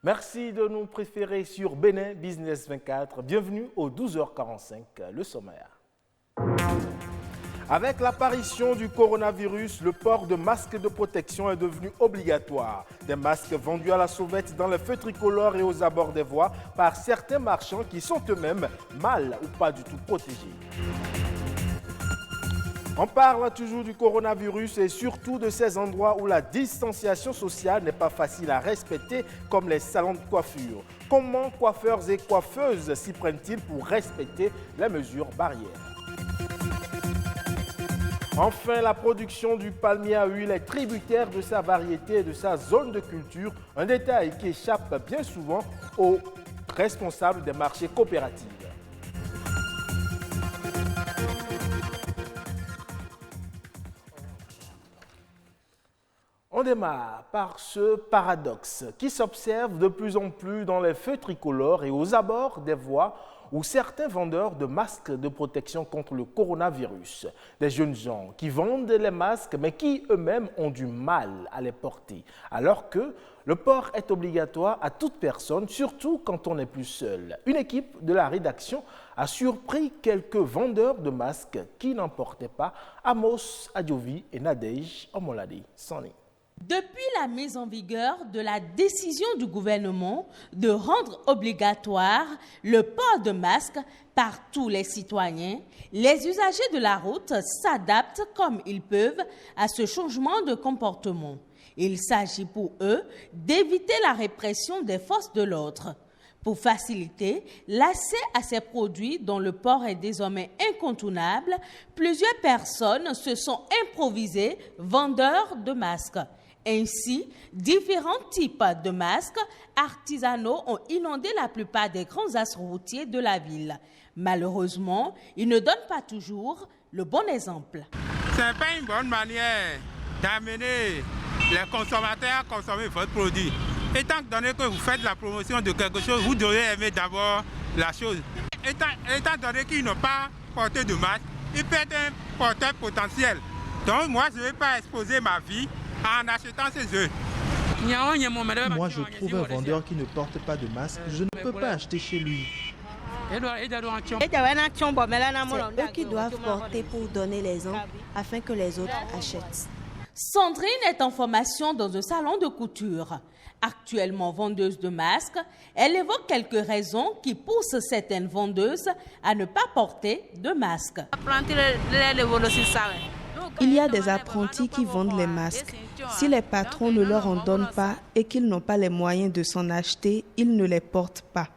Merci de nous préférer sur Bénin Business 24. Bienvenue au 12h45, le sommaire. Avec l'apparition du coronavirus, le port de masques de protection est devenu obligatoire. Des masques vendus à la sauvette dans les feux tricolores et aux abords des voies par certains marchands qui sont eux-mêmes mal ou pas du tout protégés. On parle toujours du coronavirus et surtout de ces endroits où la distanciation sociale n'est pas facile à respecter, comme les salons de coiffure. Comment coiffeurs et coiffeuses s'y prennent-ils pour respecter les mesures barrières? Enfin, la production du palmier à huile est tributaire de sa variété et de sa zone de culture, un détail qui échappe bien souvent aux responsables des marchés coopératifs. On démarre par ce paradoxe qui s'observe de plus en plus dans les feux tricolores et aux abords des voies où certains vendeurs de masques de protection contre le coronavirus, des jeunes gens qui vendent les masques mais qui eux-mêmes ont du mal à les porter, alors que le port est obligatoire à toute personne, surtout quand on n'est plus seul. Une équipe de la rédaction a surpris quelques vendeurs de masques qui n'en portaient pas, Amos Adjovi et Nadej Omolade Sani. Depuis la mise en vigueur de la décision du gouvernement de rendre obligatoire le port de masque par tous les citoyens, les usagers de la route s'adaptent comme ils peuvent à ce changement de comportement. Il s'agit pour eux d'éviter la répression des forces de l'ordre. Pour faciliter l'accès à ces produits dont le port est désormais incontournable, plusieurs personnes se sont improvisées vendeurs de masques. Ainsi, différents types de masques artisanaux ont inondé la plupart des grands axes routiers de la ville. Malheureusement, ils ne donnent pas toujours le bon exemple. Ce n'est pas une bonne manière d'amener les consommateurs à consommer votre produit. Étant donné que vous faites la promotion de quelque chose, vous devez aimer d'abord la chose. Étant donné qu'ils n'ont pas porté de masque, ils perdent un porteur potentiel. Donc moi, je ne vais pas exposer ma vie en achetant ces œufs. Moi, je trouve un vendeur qui ne porte pas de masque. Je ne peux pas acheter chez lui. C'est eux qui doivent porter pour donner l'exemple afin que les autres achètent. Sandrine est en formation dans un salon de couture. Actuellement vendeuse de masques, elle évoque quelques raisons qui poussent certaines vendeuses à ne pas porter de masque. Il y a des apprentis qui vendent les masques. Si les patrons ne leur en donnent pas et qu'ils n'ont pas les moyens de s'en acheter, ils ne les portent pas.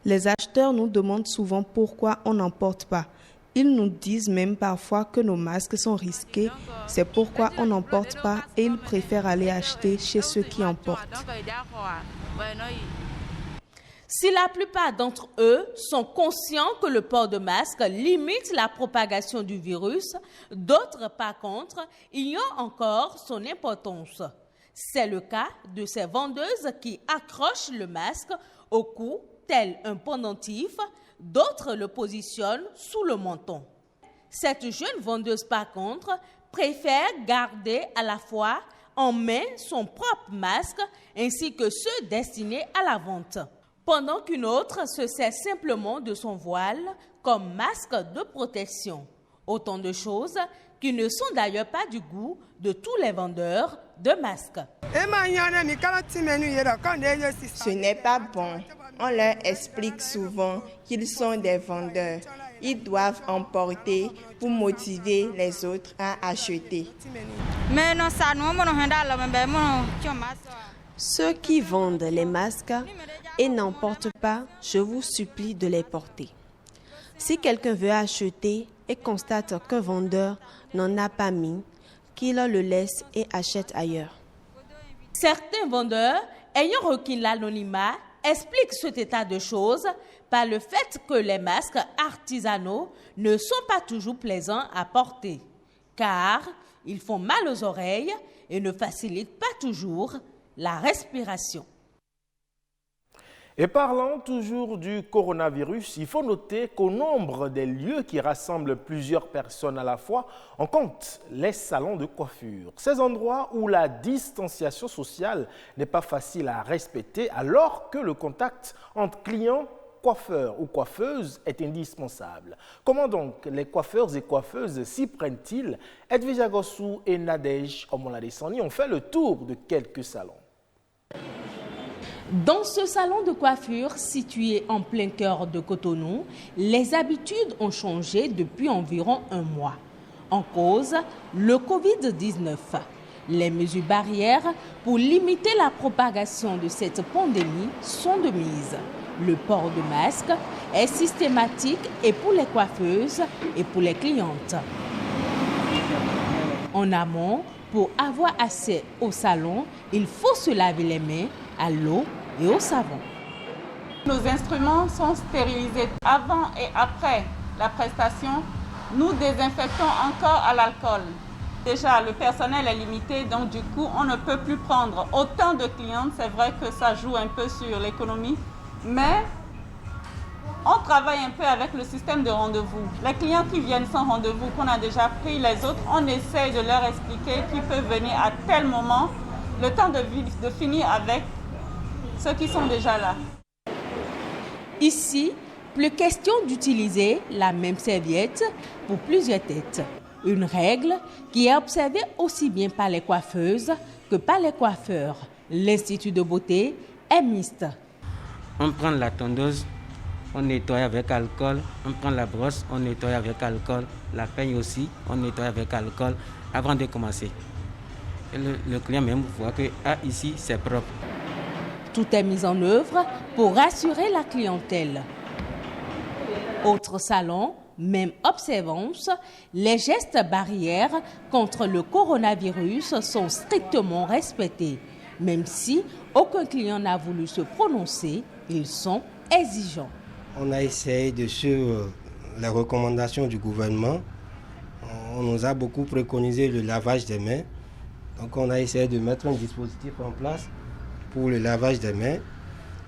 Les acheteurs nous demandent souvent pourquoi on n'en porte pas. Ils nous disent même parfois que nos masques sont risqués. C'est pourquoi on n'en porte pas et ils préfèrent aller acheter chez ceux qui en portent. Si la plupart d'entre eux sont conscients que le port de masque limite la propagation du virus, d'autres, par contre, ignorent encore son importance. C'est le cas de ces vendeuses qui accrochent le masque au cou, tel un pendentif, d'autres le positionnent sous le menton. Cette jeune vendeuse, par contre, préfère garder à la fois en main son propre masque ainsi que ceux destinés à la vente, pendant qu'une autre se sert simplement de son voile comme masque de protection. Autant de choses qui ne sont d'ailleurs pas du goût de tous les vendeurs de masques. Ce n'est pas bon. On leur explique souvent qu'ils sont des vendeurs. Ils doivent en porter pour motiver les autres à acheter. Ceux qui vendent les masques et n'en portent pas, je vous supplie de les porter. Si quelqu'un veut acheter et constate qu'un vendeur n'en a pas mis, qu'il le laisse et achète ailleurs. Certains vendeurs, ayant requis l'anonymat, expliquent cet état de choses par le fait que les masques artisanaux ne sont pas toujours plaisants à porter, car ils font mal aux oreilles et ne facilitent pas toujours la respiration. Et parlant toujours du coronavirus, il faut noter qu'au nombre des lieux qui rassemblent plusieurs personnes à la fois, on compte les salons de coiffure. Ces endroits où la distanciation sociale n'est pas facile à respecter alors que le contact entre clients, coiffeurs ou coiffeuses est indispensable. Comment donc les coiffeurs et coiffeuses s'y prennent-ils? Edwige Agossou et Nadège Omoladesani ont fait le tour de quelques salons. Dans ce salon de coiffure situé en plein cœur de Cotonou, les habitudes ont changé depuis environ un mois. En cause, le Covid-19. Les mesures barrières pour limiter la propagation de cette pandémie sont de mise. Le port de masque est systématique et pour les coiffeuses et pour les clientes. En amont, pour avoir accès au salon, il faut se laver les mains à l'eau et au savon. Nos instruments sont stérilisés avant et après la prestation. Nous désinfectons encore à l'alcool. Déjà, le personnel est limité, donc du coup, on ne peut plus prendre autant de clientes. C'est vrai que ça joue un peu sur l'économie, mais on travaille un peu avec le système de rendez-vous. Les clients qui viennent sans rendez-vous, qu'on a déjà pris, les autres, on essaye de leur expliquer qu'ils peuvent venir à tel moment, le temps de finir avec ceux qui sont déjà là. Ici, plus question d'utiliser la même serviette pour plusieurs têtes. Une règle qui est observée aussi bien par les coiffeuses que par les coiffeurs. L'Institut de beauté est mixte. On prend la tondeuse, on nettoie avec alcool. On prend la brosse, on nettoie avec alcool. La peigne aussi, on nettoie avec alcool avant de commencer. Et le client même voit que ici, c'est propre. Tout est mis en œuvre pour rassurer la clientèle. Autre salon, même observance, les gestes barrières contre le coronavirus sont strictement respectés. Même si aucun client n'a voulu se prononcer, ils sont exigeants. On a essayé de suivre les recommandations du gouvernement. On nous a beaucoup préconisé le lavage des mains. Donc on a essayé de mettre un dispositif en place pour le lavage des mains.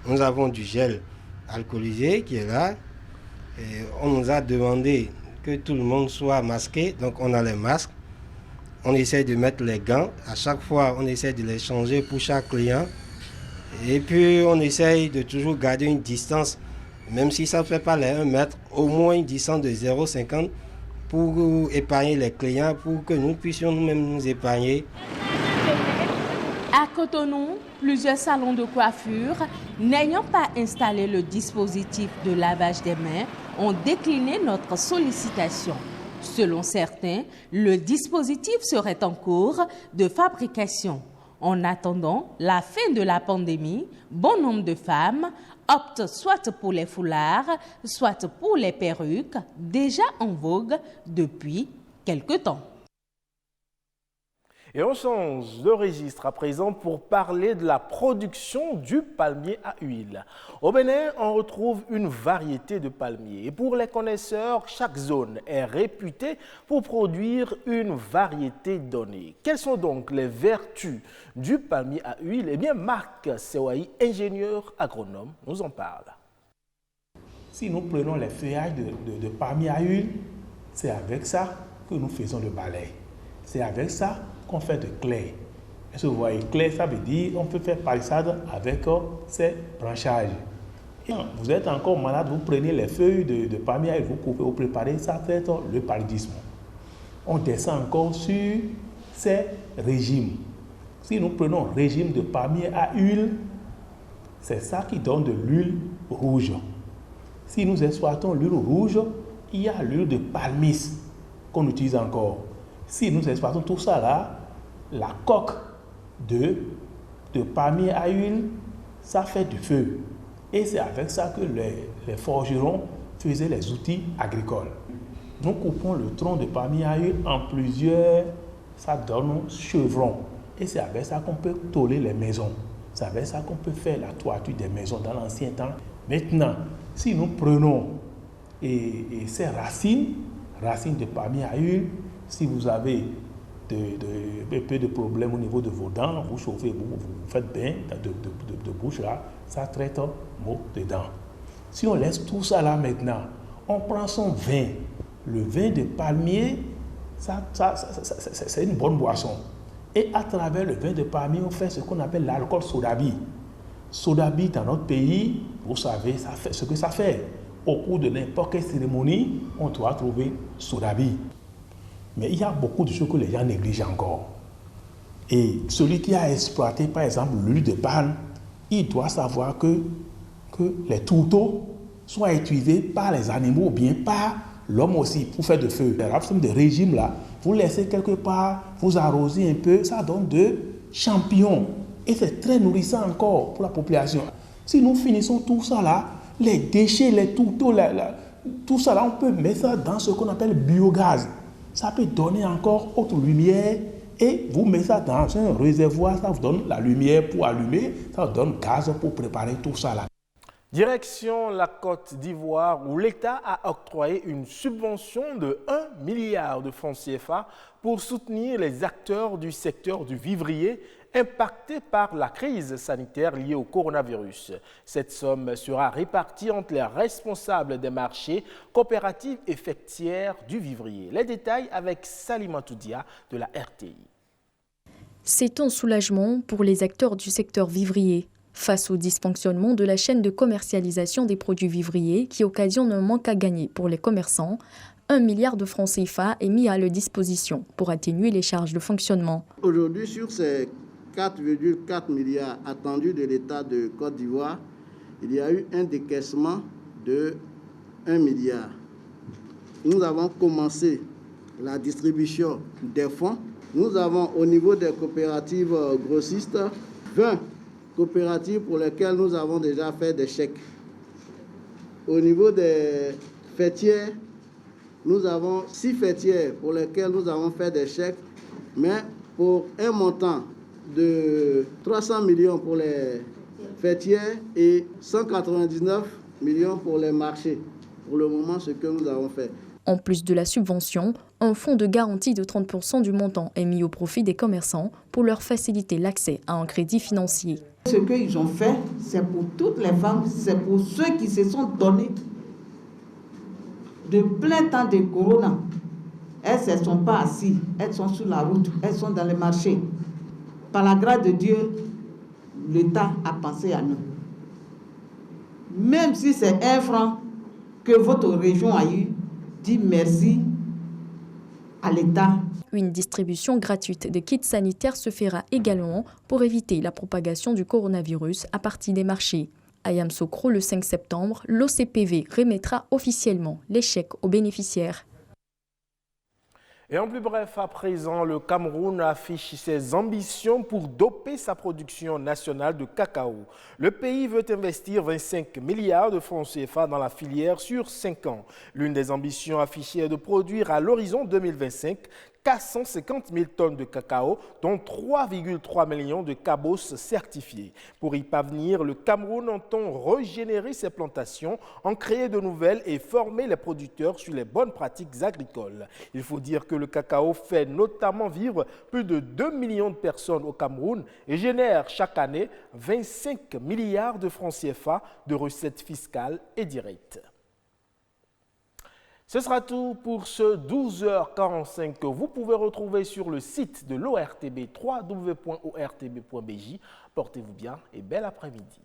Nous avons du gel alcoolisé qui est là. Et on nous a demandé que tout le monde soit masqué, donc on a les masques. On essaie de mettre les gants. À chaque fois, on essaie de les changer pour chaque client. Et puis, on essaye de toujours garder une distance, même si ça ne fait pas les 1 mètre, au moins une distance de 0,50 pour épargner les clients, pour que nous puissions nous-mêmes nous épargner. À Cotonou, plusieurs salons de coiffure, n'ayant pas installé le dispositif de lavage des mains, ont décliné notre sollicitation. Selon certains, le dispositif serait en cours de fabrication. En attendant la fin de la pandémie, bon nombre de femmes optent soit pour les foulards, soit pour les perruques, déjà en vogue depuis quelque temps. Et on change de registre à présent pour parler de la production du palmier à huile. Au Bénin, on retrouve une variété de palmiers. Et pour les connaisseurs, chaque zone est réputée pour produire une variété donnée. Quelles sont donc les vertus du palmier à huile? Eh bien, Marc Sewaï, ingénieur agronome, nous en parle. Si nous prenons les feuillages de palmier à huile, c'est avec ça que nous faisons le balai. C'est avec ça qu'on fait de clair. Est-ce que vous voyez, clair, ça veut dire qu'on peut faire palissade avec ces branchages. Et vous êtes encore malade, vous prenez les feuilles de palmier, vous coupez, vous préparez, ça fait le paludisme. On descend encore sur ces régimes. Si nous prenons un régime de palmier à huile, c'est ça qui donne de l'huile rouge. Si nous exploitons l'huile rouge, il y a l'huile de palmiste qu'on utilise encore. Si nous exploitons tout ça là, la coque de palmier à huile, ça fait du feu. Et c'est avec ça que les forgerons faisaient les outils agricoles. Nous coupons le tronc de palmier à huile en plusieurs, ça donne un chevron. Et c'est avec ça qu'on peut tôler les maisons. C'est avec ça qu'on peut faire la toiture des maisons dans l'ancien temps. Maintenant, si nous prenons ces racines de palmier à huile, si vous avez un peu de problème au niveau de vos dents, vous chauffez, vous faites bain de bouche là, ça traite mot de dents. Si on laisse tout ça là maintenant, on prend son vin, le vin de palmier, c'est une bonne boisson. Et à travers le vin de palmier, on fait ce qu'on appelle l'alcool sodabi. Sodabi dans notre pays, vous savez ça fait ce que ça fait. Au cours de n'importe quelle cérémonie, on doit trouver sodabi. Mais il y a beaucoup de choses que les gens négligent encore. Et celui qui a exploité, par exemple, l'huile de palme, il doit savoir que les tourteaux soient utilisés par les animaux ou bien par l'homme aussi pour faire de feu. Les régimes là, vous laissez quelque part, vous arrosez un peu, ça donne de champignons. Et c'est très nourrissant encore pour la population. Si nous finissons tout ça là, les déchets, les tourteaux, tout ça là, on peut mettre ça dans ce qu'on appelle biogaz. Ça peut donner encore autre lumière et vous mettez ça dans un réservoir, ça vous donne la lumière pour allumer, ça vous donne gaz pour préparer tout ça là. Direction la Côte d'Ivoire où l'État a octroyé une subvention de 1 milliard de francs CFA pour soutenir les acteurs du secteur du vivrier impactés par la crise sanitaire liée au coronavirus. Cette somme sera répartie entre les responsables des marchés, coopératives et fêtières du vivrier. Les détails avec Salima Toudia de la RTI. C'est un soulagement pour les acteurs du secteur vivrier. Face au dysfonctionnement de la chaîne de commercialisation des produits vivriers qui occasionne un manque à gagner pour les commerçants, 1 milliard de francs CFA est mis à leur disposition pour atténuer les charges de fonctionnement. Aujourd'hui, sur ces 4,4 milliards attendus de l'État de Côte d'Ivoire, il y a eu un décaissement de 1 milliard. Nous avons commencé la distribution des fonds. Nous avons au niveau des coopératives grossistes 20 coopératives pour lesquelles nous avons déjà fait des chèques. Au niveau des fêtières, nous avons 6 fêtières pour lesquelles nous avons fait des chèques, mais pour un montant de 300 millions pour les fêtières et 199 millions pour les marchés. Pour le moment, ce que nous avons fait. En plus de la subvention, un fonds de garantie de 30% du montant est mis au profit des commerçants pour leur faciliter l'accès à un crédit financier. Ce qu'ils ont fait, c'est pour toutes les femmes, c'est pour ceux qui se sont donnés de plein temps de corona. Elles ne sont pas assises, elles sont sur la route, elles sont dans les marchés. Par la grâce de Dieu, l'État a pensé à nous. Même si c'est 1 franc que votre région a eu, dis merci à l'État. Une distribution gratuite de kits sanitaires se fera également pour éviter la propagation du coronavirus à partir des marchés. À Yamoussoukro, le 5 septembre, l'OCPV remettra officiellement les chèques aux bénéficiaires. Et en plus bref, à présent, le Cameroun affiche ses ambitions pour doper sa production nationale de cacao. Le pays veut investir 25 milliards de francs CFA dans la filière sur 5 ans. L'une des ambitions affichées est de produire à l'horizon 2025 450 000 tonnes de cacao, dont 3,3 millions de cabos certifiés. Pour y parvenir, le Cameroun entend régénérer ses plantations, en créer de nouvelles et former les producteurs sur les bonnes pratiques agricoles. Il faut dire que le cacao fait notamment vivre plus de 2 millions de personnes au Cameroun et génère chaque année 25 milliards de francs CFA de recettes fiscales et directes. Ce sera tout pour ce 12h45 que vous pouvez retrouver sur le site de l'ORTB, www.ortb.bj. Portez-vous bien et bel après-midi.